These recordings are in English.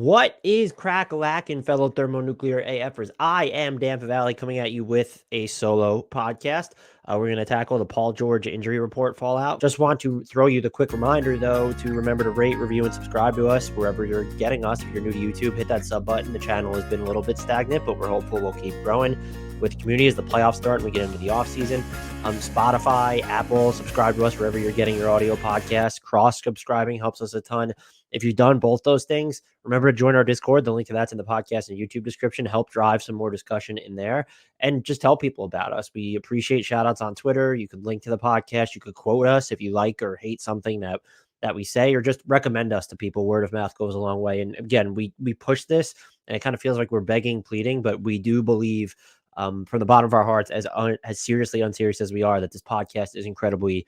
What is crack-a-lackin', fellow thermonuclear AFers? I am Dan Valley coming at you with a solo podcast. We're going to tackle the Paul George injury report fallout. Just want to throw you the quick reminder, though, to remember to rate, review, and subscribe to us wherever you're getting us. If you're new to YouTube, hit that sub button. The channel has been a little bit stagnant, but we're hopeful we'll keep growing with the community as the playoffs start and we get into the offseason. Spotify, Apple, subscribe to us wherever you're getting your audio podcast. Cross-subscribing helps us a ton. If you've done both those things, remember to join our Discord. The link to that's in the podcast and YouTube description. Help drive some more discussion in there and just tell people about us. We appreciate shout outs on Twitter. You could link to the podcast. You could quote us if you like or hate something that we say, or just recommend us to people. Word of mouth goes a long way. And again, we push this and it kind of feels like we're begging, pleading, but we do believe from the bottom of our hearts, as seriously unserious as we are, that this podcast is incredibly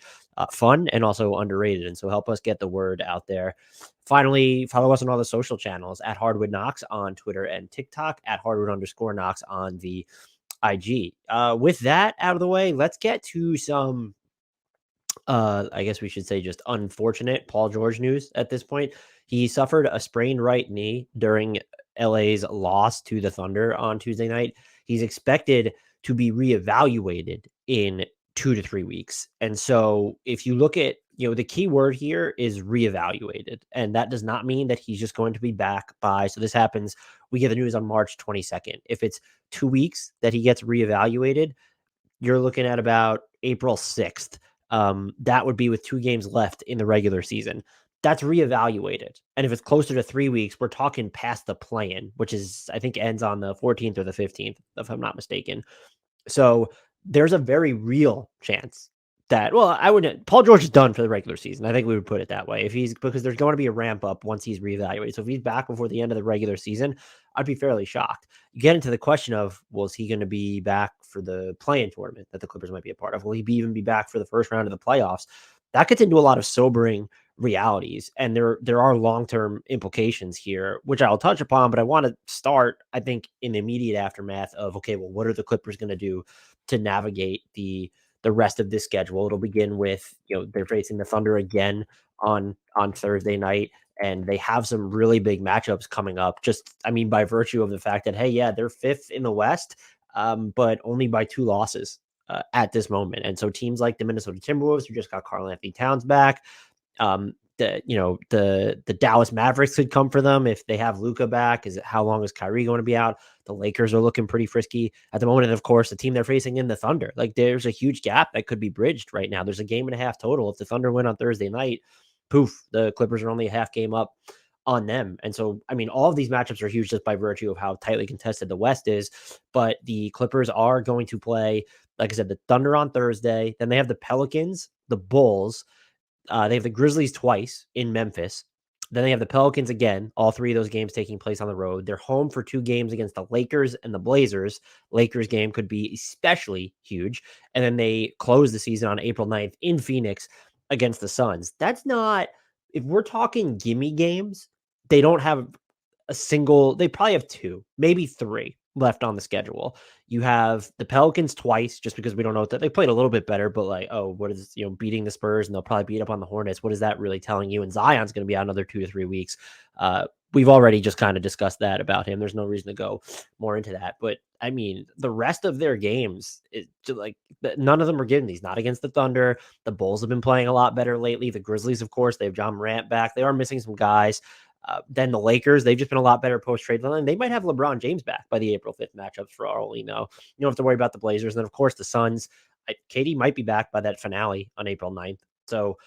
fun and also underrated. And so help us get the word out there. Finally, follow us on all the social channels at HardwoodKnocks on Twitter and TikTok, at Hardwood_Knocks on the IG. With that out of the way, let's get to some, I guess we should say just unfortunate Paul George news at this point. He suffered a sprained right knee during LA's loss to the Thunder on Tuesday night. He's expected to be reevaluated in 2 to 3 weeks. And so if you look at, the key word here is reevaluated. And that does not mean that he's just going to be back by, so this happens, we get the news on March 22nd. If it's 2 weeks that he gets reevaluated, you're looking at about April 6th. That would be with 2 games left in the regular season. That's reevaluated. And if it's closer to 3 weeks, we're talking past the play-in, which is, I think, ends on the 14th or the 15th, if I'm not mistaken. So there's a very real chance that, well, I wouldn't, Paul George is done for the regular season. I think we would put it that way. Because there's going to be a ramp up once he's reevaluated. So if he's back before the end of the regular season, I'd be fairly shocked. You get into the question of, well, is he going to be back for the play-in tournament that the Clippers might be a part of? Will he even be back for the first round of the playoffs? That gets into a lot of sobering realities, and there are long-term implications here, which I'll touch upon, but I want to start, I think, in the immediate aftermath of, okay, well, what are the Clippers going to do to navigate the rest of this schedule? It'll begin with, they're facing the Thunder again on Thursday night, and they have some really big matchups coming up. Just, I mean, by virtue of the fact that, hey, yeah, they're 5th in the West, but only by 2 losses at this moment. And so teams like the Minnesota Timberwolves, who just got Karl-Anthony Towns back, the Dallas Mavericks could come for them if they have Luka back. How long is Kyrie going to be out? The Lakers are looking pretty frisky at the moment. And of course, the team they're facing in the Thunder, like there's a huge gap that could be bridged right now. There's a game and a half total. If the Thunder win on Thursday night, poof, the Clippers are only a half game up on them. And so, I mean, all of these matchups are huge just by virtue of how tightly contested the West is. But the Clippers are going to play, like I said, the Thunder on Thursday. Then they have the Pelicans, the Bulls. They have the Grizzlies twice in Memphis. Then they have the Pelicans again, all 3 of those games taking place on the road. They're home for 2 games against the Lakers and the Blazers. Lakers game could be especially huge. And then they close the season on April 9th in Phoenix against the Suns. That's not, if we're talking gimme games, they don't have they probably have 2, maybe 3 left on the schedule. You have the Pelicans twice, just because we don't know that they played a little bit better, but like, oh, what is, beating the Spurs, and they'll probably beat up on the Hornets. What is that really telling you? And Zion's going to be out another 2 to 3 weeks. We've already just kind of discussed that about him. There's no reason to go more into that. But I mean, the rest of their games, none of them are getting these. Not against the Thunder. The Bulls have been playing a lot better lately. The Grizzlies, of course, they have John Morant back. They are missing some guys. Then the Lakers, they've just been a lot better post-trade deadline. They might have LeBron James back by the April 5th matchups for all we know. You don't have to worry about the Blazers. And then, of course, the Suns. KD might be back by that finale on April 9th. So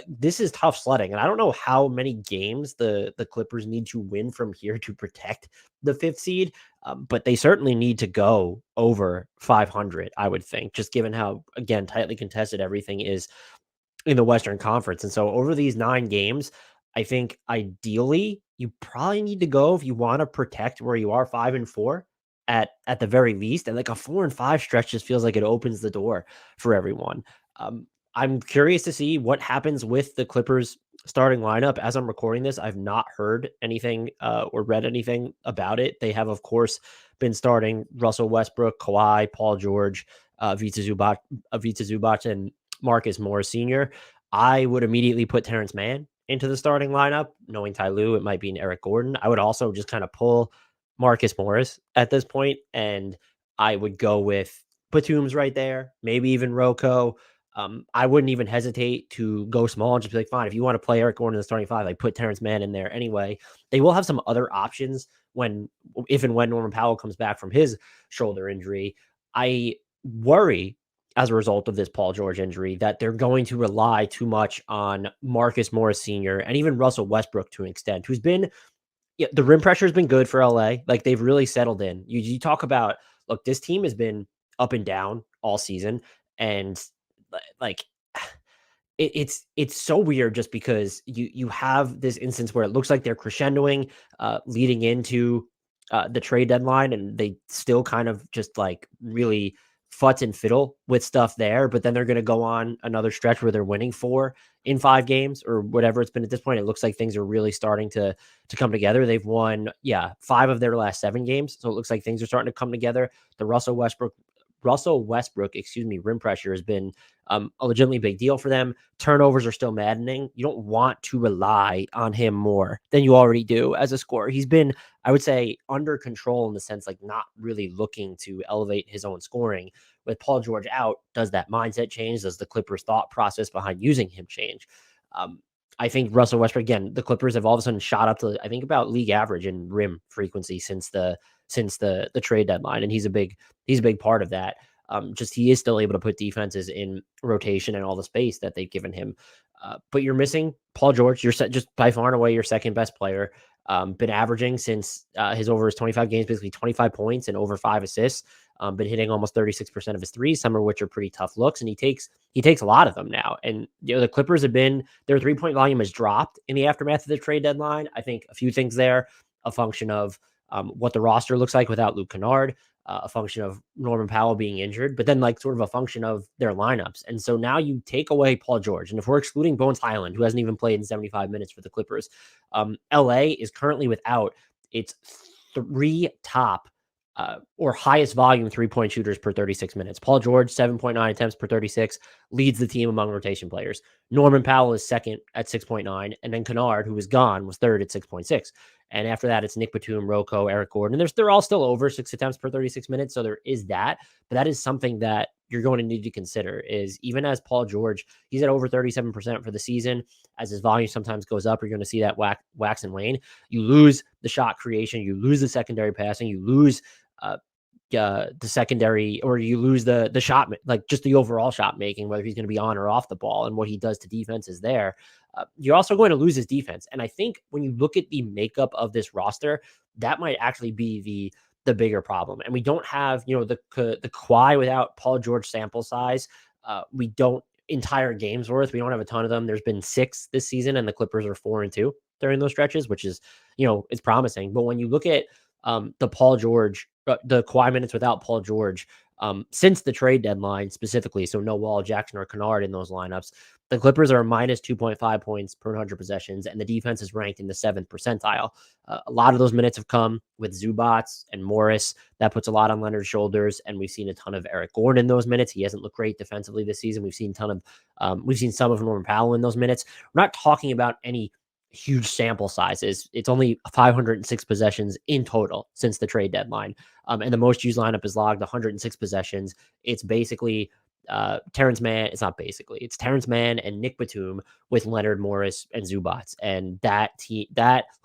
this is tough sledding. And I don't know how many games the Clippers need to win from here to protect the 5th seed. But they certainly need to go over 500, I would think, just given how, again, tightly contested everything is in the Western Conference. And so over these 9 games, I think ideally you probably need to go, if you want to protect where you are, 5-4 at the very least. And like a 4-5 stretch just feels like it opens the door for everyone. I'm curious to see what happens with the Clippers starting lineup. As I'm recording this, I've not heard anything or read anything about it. They have, of course, been starting Russell Westbrook, Kawhi, Paul George, Vita Zubac, and Marcus Morris Sr. I would immediately put Terrence Mann into the starting lineup, knowing Ty Lue, it might be an Eric Gordon. I would also just kind of pull Marcus Morris at this point, and I would go with Batum's right there, maybe even Rocco. I wouldn't even hesitate to go small and just be like, fine, if you want to play Eric Gordon in the starting five, like put Terrence Mann in there anyway. They will have some other options if and when Norman Powell comes back from his shoulder injury. I worry as a result of this Paul George injury that they're going to rely too much on Marcus Morris Sr. and even Russell Westbrook to an extent, who's been, yeah, the rim pressure has been good for LA. Like they've really settled in. You talk about, look, this team has been up and down all season, and like it's so weird just because you have this instance where it looks like they're crescendoing, leading into the trade deadline, and they still kind of just like really futz and fiddle with stuff there. But then they're going to go on another stretch where they're winning 4 in 5 games or whatever it's been at this point. It looks like things are really starting to come together. They've won 5 of their last 7 games, so it looks like things are starting to come together. The Russell Westbrook, rim pressure has been a legitimately big deal for them. Turnovers are still maddening. You don't want to rely on him more than you already do as a scorer. He's been, I would say, under control in the sense like not really looking to elevate his own scoring. With Paul George out, does that mindset change? Does the Clippers thought process behind using him change? I think Russell Westbrook, again, the Clippers have all of a sudden shot up to, I think, about league average in rim frequency since the trade deadline, and he's a big part of that. Just he is still able to put defenses in rotation and all the space that they've given him. But you're missing Paul George. You're just by far and away your second best player. Been averaging since his 25 games, basically 25 points and over 5 assists. Been hitting almost 36% of his threes, some of which are pretty tough looks, and he takes a lot of them now. And the Clippers have been, their 3-point volume has dropped in the aftermath of the trade deadline. I think a few things there, a function of what the roster looks like without Luke Kennard, a function of Norman Powell being injured, but then like sort of a function of their lineups. And so now you take away Paul George, and if we're excluding Bones Highland, who hasn't even played in 75 minutes for the Clippers, LA is currently without its 3 top or highest volume 3-point shooters per 36 minutes. Paul George, 7.9 attempts per 36, leads the team among rotation players. Norman Powell is second at 6.9, and then Kennard, who was gone, was third at 6.6. And after that, it's Nick Batum, Rocco, Eric Gordon. And they're all still over 6 attempts per 36 minutes, so there is that. But that is something that you're going to need to consider, is even as Paul George, he's at over 37% for the season. As his volume sometimes goes up, you're going to see that wax and wane. You lose the shot creation, you lose the secondary passing, you lose the secondary, or you lose the shot, like just the overall shot making, whether he's going to be on or off the ball, and what he does to defense is there. You're also going to lose his defense. And I think when you look at the makeup of this roster, that might actually be the bigger problem. And we don't have, the Kawhi without Paul George sample size. We don't entire games worth. We don't have a ton of them. There's been 6 this season, and the Clippers are 4-2 during those stretches, which is, it's promising. But when you look at the Paul George, the Kawhi minutes without Paul George, since the trade deadline specifically, so no Wall, Jackson, or Kennard in those lineups, the Clippers are minus 2.5 points per 100 possessions, and the defense is ranked in the 7th percentile. A lot of those minutes have come with Zubats and Morris. That puts a lot on Leonard's shoulders, and we've seen a ton of Eric Gordon in those minutes. He hasn't looked great defensively this season. We've seen some of Norman Powell in those minutes. We're not talking about any huge sample sizes. It's only 506 possessions in total since the trade deadline. And the most used lineup is logged 106 possessions. It's basically Terrence Mann. It's not basically. It's Terrence Mann and Nick Batum with Leonard, Morris, and Zubats. And that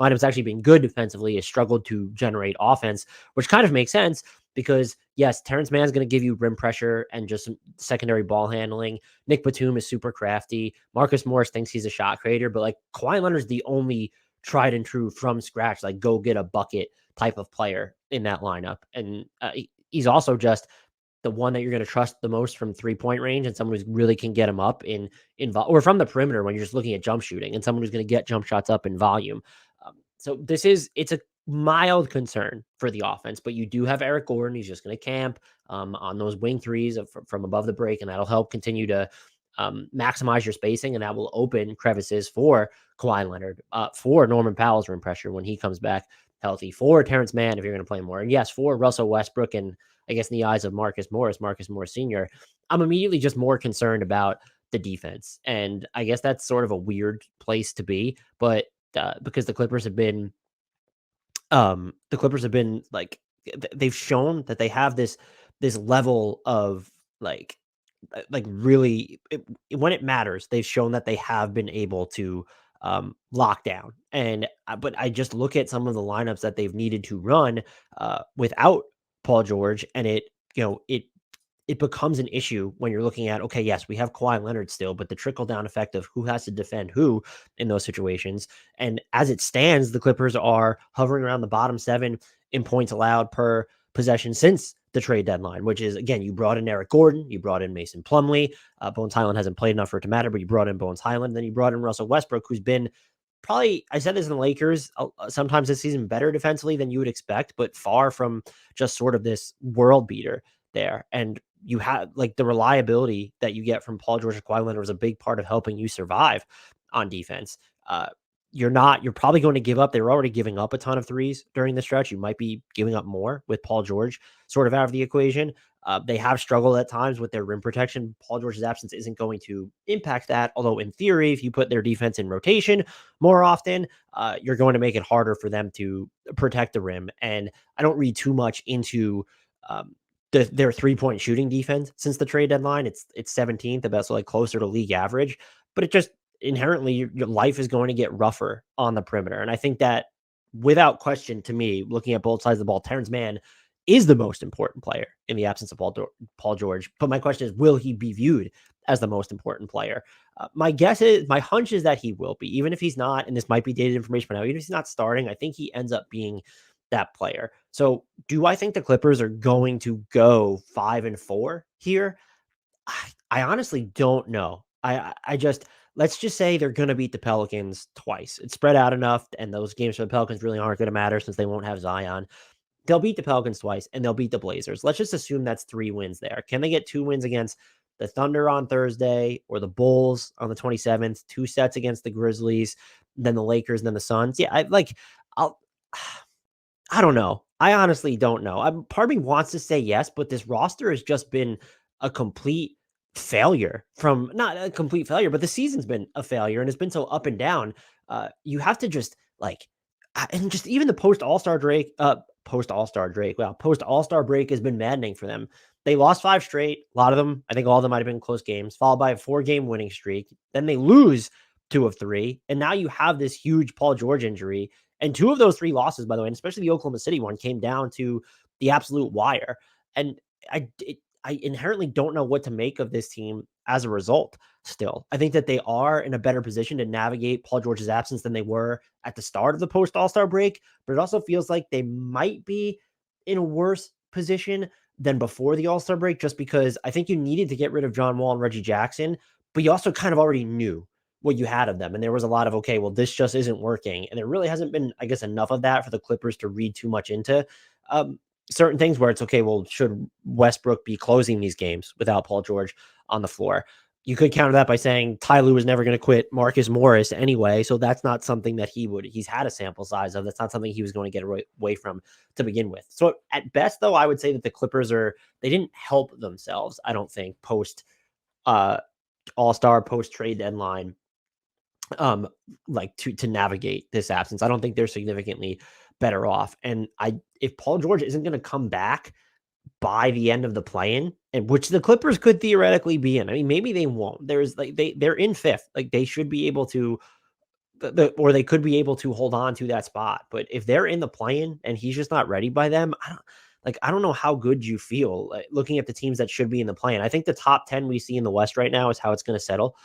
lineup's actually been good defensively, has struggled to generate offense, which kind of makes sense because, yes, Terrence Mann's going to give you rim pressure and just some secondary ball handling. Nick Batum is super crafty. Marcus Morris thinks he's a shot creator, but like Kawhi Leonard's the only tried and true from scratch, like go get a bucket type of player in that lineup. And he's also just the one that you're going to trust the most from 3-point range, and someone who really can get him up or from the perimeter when you're just looking at jump shooting, and someone who's going to get jump shots up in volume. So it's a mild concern for the offense, but you do have Eric Gordon. He's just going to camp on those wing threes from above the break, and that'll help continue to maximize your spacing, and that will open crevices for Kawhi Leonard, for Norman Powell's rim pressure when he comes back healthy, for Terrence Mann if you're going to play more, and yes, for Russell Westbrook, and I guess in the eyes of Marcus Morris Sr., I'm immediately just more concerned about the defense. And I guess that's sort of a weird place to be, but because the Clippers have been like they've shown that they have this level of like really when it matters, they've shown that they have been able to lock down. And but I just look at some of the lineups that they've needed to run without Paul George, and it becomes an issue when you're looking at, okay, yes, we have Kawhi Leonard still, but the trickle down effect of who has to defend who in those situations. And as it stands, the Clippers are hovering around the bottom 7 in points allowed per possession since the trade deadline, which is, again, you brought in Eric Gordon, you brought in Mason Plumlee. Bones Highland hasn't played enough for it to matter, but you brought in Bones Highland, then you brought in Russell Westbrook, who's been probably, I said this in the Lakers, sometimes this season better defensively than you would expect, but far from just sort of this world beater there. And you have like the reliability that you get from Paul George and Kawhi Leonard was a big part of helping you survive on defense. Uh, you're probably going to give up. They were already giving up a ton of threes during the stretch. You might be giving up more with Paul George sort of out of the equation. They have struggled at times with their rim protection. Paul George's absence isn't going to impact that. Although in theory, if you put their defense in rotation more often, you're going to make it harder for them to protect the rim. And I don't read too much into their 3-point shooting defense since the trade deadline. It's 17th, about so like closer to league average, but it just inherently your life is going to get rougher on the perimeter. And I think that without question, to me, looking at both sides of the ball, Terrence Mann is the most important player in the absence of Paul George. But my question is, will he be viewed as the most important player? My hunch is that he will be, even if he's not, and this might be dated information, but now, even if he's not starting, I think he ends up being that player. So do I think the Clippers are going to go 5-4 here? I honestly don't know. I just, let's just say they're going to beat the Pelicans twice. It's spread out enough, and those games for the Pelicans really aren't going to matter since they won't have Zion. They'll beat the Pelicans twice, and they'll beat the Blazers. Let's just assume that's 3 wins there. Can they get 2 wins against the Thunder on Thursday or the Bulls on the 27th? 2 sets against the Grizzlies, then the Lakers, and then the Suns. Yeah, I'll. I don't know. I honestly don't know. Part of me wants to say yes, but this roster has just been a complete failure, from not a complete failure, but the season's been a failure and it's been so up and down. You have to just like, and just even the post All Star break has been maddening for them. They lost 5 straight. A lot of them, I think all of them might have been close games, followed by a 4-game winning streak. Then they lose 2 of 3. And now you have this huge Paul George injury. And 2 of those 3 losses, by the way, and especially the Oklahoma City one, came down to the absolute wire. And I inherently don't know what to make of this team as a result still. I think that they are in a better position to navigate Paul George's absence than they were at the start of the post All-Star break, but it also feels like they might be in a worse position than before the All-Star break, just because I think you needed to get rid of John Wall and Reggie Jackson, but you also kind of already knew what you had of them. And there was a lot of, okay, well, this just isn't working. And there really hasn't been, I guess, enough of that for the Clippers to read too much into certain things where it's, okay, well, should Westbrook be closing these games without Paul George on the floor? You could counter that by saying Ty Lue was never going to quit Marcus Morris anyway. So that's not something that he's had a sample size of. That's not something he was going to get away from to begin with. So at best, though, I would say that the Clippers they didn't help themselves, I don't think, post All-Star, post trade deadline, like to navigate this absence. I don't think they're significantly better off. And if Paul George isn't going to come back by the end of the play-in, and which the Clippers could theoretically be in. I mean, maybe they won't. There's like they're in 5th. Like they should be able to or they could be able to hold on to that spot. But if they're in the play-in and he's just not ready by them, I don't know how good you feel looking at the teams that should be in the play-in. I think the top 10 we see in the West right now is how it's going to settle.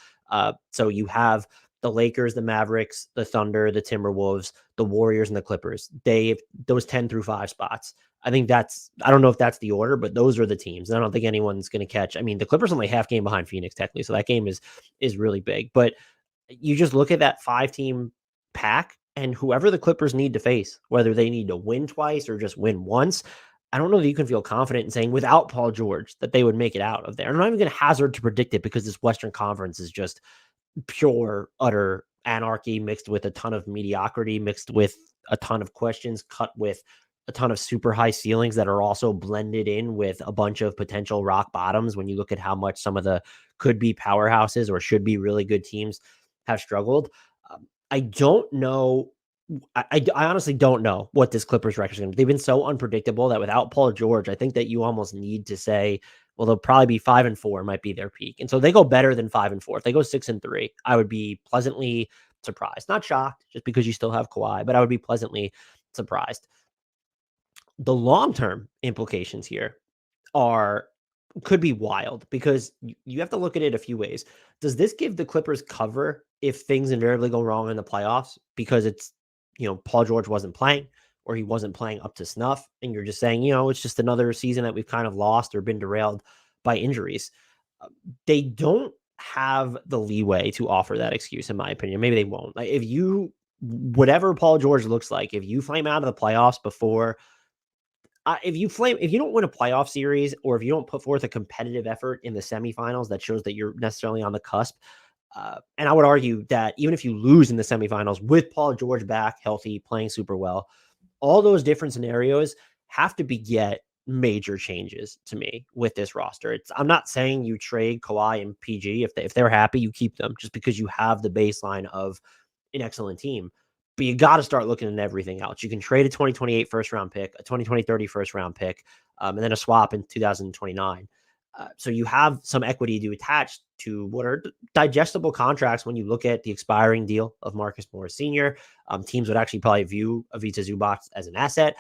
So you have the Lakers, the Mavericks, the Thunder, the Timberwolves, the Warriors, and the Clippers. Those 10 through 5 spots. I think I don't know if that's the order, but those are the teams. I don't think anyone's going to catch. I mean, the Clippers only half game behind Phoenix technically, so that game is really big. But you just look at that 5-team pack, and whoever the Clippers need to face, whether they need to win twice or just win once, I don't know that you can feel confident in saying without Paul George that they would make it out of there. I'm not even going to hazard to predict it because this Western Conference is just pure, utter anarchy mixed with a ton of mediocrity, mixed with a ton of questions, cut with a ton of super high ceilings that are also blended in with a bunch of potential rock bottoms when you look at how much some of the could be powerhouses or should be really good teams have struggled. I don't know. I honestly don't know what this Clippers record is going to be. They've been so unpredictable that without Paul George, I think that you almost need to say, well, they'll probably be 5-4 might be their peak. And so they go better than 5-4. If they go 6-3, I would be pleasantly surprised. Not shocked just because you still have Kawhi, but I would be pleasantly surprised. The long-term implications here are could be wild because you have to look at it a few ways. Does this give the Clippers cover if things invariably go wrong in the playoffs because it's, Paul George wasn't playing or he wasn't playing up to snuff and you're just saying, it's just another season that we've kind of lost or been derailed by injuries. They don't have the leeway to offer that excuse, in my opinion. Maybe they won't. Like whatever Paul George looks like, if you flame out of the playoffs before if you don't win a playoff series or if you don't put forth a competitive effort in the semifinals that shows that you're necessarily on the cusp, and I would argue that even if you lose in the semifinals with Paul George back healthy, playing super well, all those different scenarios have to beget major changes to me with this roster. I'm not saying you trade Kawhi and PG if they're happy, you keep them just because you have the baseline of an excellent team. But you got to start looking at everything else. You can trade a 2028 first round pick, a 2020 first round pick, and then a swap in 2029. So you have some equity to attach to what are digestible contracts when you look at the expiring deal of Marcus Morris Sr. Teams would actually probably view Ivica Zubac as an asset.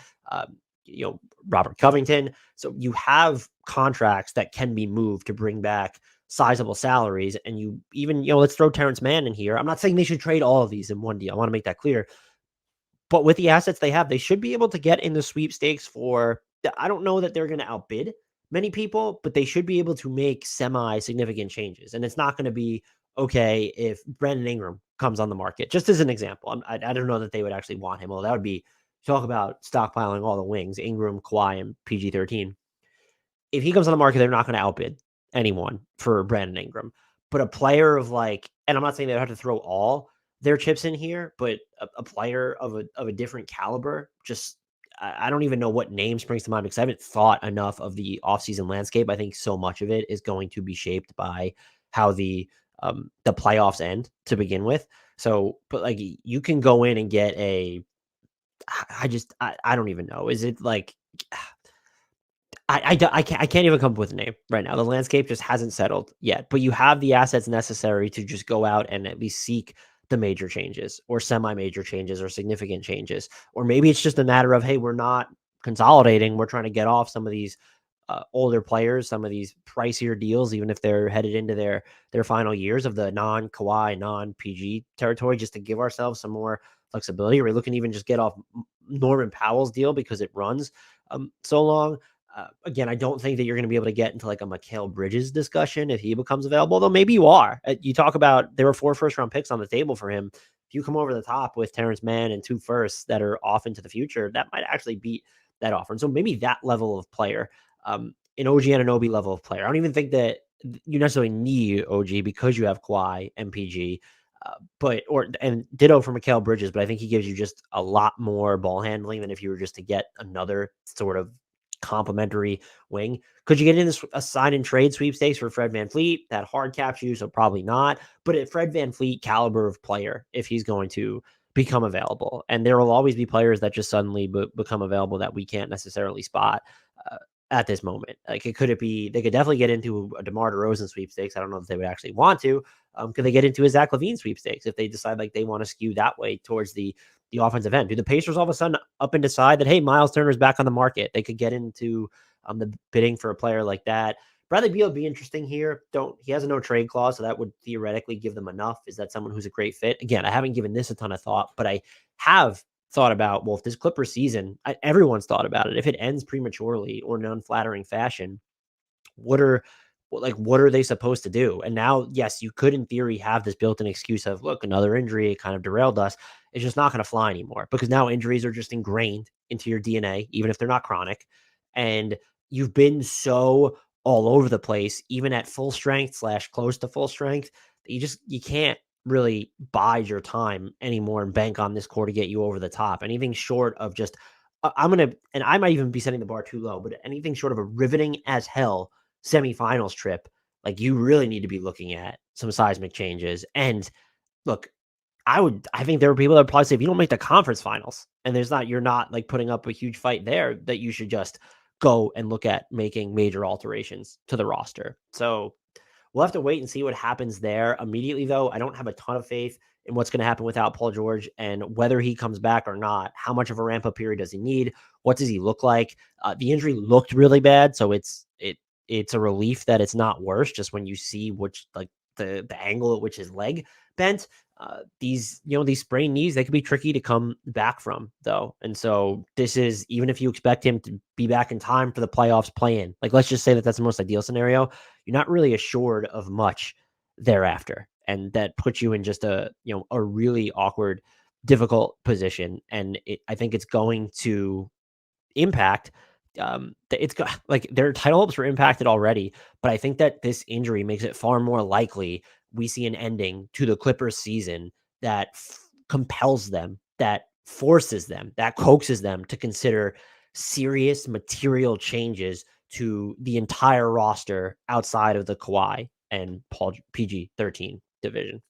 Robert Covington. So you have contracts that can be moved to bring back sizable salaries. And you even, let's throw Terrence Mann in here. I'm not saying they should trade all of these in one deal. I want to make that clear. But with the assets they have, they should be able to get in the sweepstakes for, I don't know that they're going to outbid many people, but they should be able to make semi-significant changes. And it's not going to be okay if Brandon Ingram comes on the market, just as an example. I don't know that they would actually want him. Well, that would be, talk about stockpiling all the wings, Ingram, Kawhi, and PG-13. If he comes on the market, they're not going to outbid anyone for Brandon Ingram. But a player of and I'm not saying they have to throw all their chips in here, but a player of a different caliber, just I don't even know what name springs to mind because I haven't thought enough of the offseason landscape. I think so much of it is going to be shaped by how the playoffs end to begin with. So, but you can go in and get I don't even know. Is it I can't even come up with a name right now. The landscape just hasn't settled yet, but you have the assets necessary to just go out and at least seek the major changes or semi-major changes or significant changes. Or maybe it's just a matter of, hey, we're not consolidating. We're trying to get off some of these older players, some of these pricier deals, even if they're headed into their final years of the non-Kawhi, non-PG territory, just to give ourselves some more flexibility. We're looking to even just get off Norman Powell's deal because it runs so long. Again, I don't think that you're going to be able to get into a Mikal Bridges discussion if he becomes available, though maybe you are. You talk about there were 4 first-round picks on the table for him. If you come over the top with Terrence Mann and 2 firsts that are off into the future, that might actually beat that offer. And so maybe that level of player, an OG Anunoby level of player. I don't even think that you necessarily need OG because you have Kawhi, MPG, and ditto for Mikal Bridges, but I think he gives you just a lot more ball handling than if you were just to get another sort of complimentary wing. Could you get in a sign and trade sweepstakes for Fred VanVleet? That hard caps you, so probably not. But at Fred VanVleet caliber of player, if he's going to become available, and there will always be players that just suddenly become available that we can't necessarily spot at this moment. They could definitely get into a DeMar DeRozan sweepstakes. I don't know if they would actually want to. Could they get into a Zach LaVine sweepstakes if they decide they want to skew that way towards the offensive end? Do the Pacers all of a sudden up and decide that, hey, Miles Turner's back on the market? They could get into the bidding for a player like that. Bradley Beal would be interesting here. He has a no trade clause, so that would theoretically give them enough. Is that someone who's a great fit? Again, I haven't given this a ton of thought, but I have thought about, well, if this Clippers season, everyone's thought about it. If it ends prematurely or in an unflattering fashion, what are they supposed to do? And now, yes, you could in theory have this built-in excuse of, look, another injury, it kind of derailed us. It's just not going to fly anymore because now injuries are just ingrained into your DNA, even if they're not chronic. And you've been so all over the place, even at full strength / close to full strength, that you can't really bide your time anymore and bank on this core to get you over the top. Anything short of just I'm gonna, and I might even be setting the bar too low, but anything short of a riveting as hell semifinals trip, like you really need to be looking at some seismic changes. And look, I think there were people that would probably say if you don't make the conference finals and you're not like putting up a huge fight there, that you should just go and look at making major alterations to the roster. So we'll have to wait and see what happens there. Immediately, though, I don't have a ton of faith in what's going to happen without Paul George and whether he comes back or not. How much of a ramp up period does he need? What does he look like? The injury looked really bad, so it's a relief that it's not worse. Just when you see which like the angle at which his leg bent, these sprained knees, they could be tricky to come back from, though. And so this is, even if you expect him to be back in time for the playoffs play in, like let's just say that that's the most ideal scenario, you're not really assured of much thereafter. And that puts you in just a really awkward, difficult position. And I think it's going to impact. It's got like their title hopes were impacted already, but I think that this injury makes it far more likely we see an ending to the Clippers season that compels them, that forces them, that coaxes them to consider serious material changes to the entire roster outside of the Kawhi and Paul PG 13 division.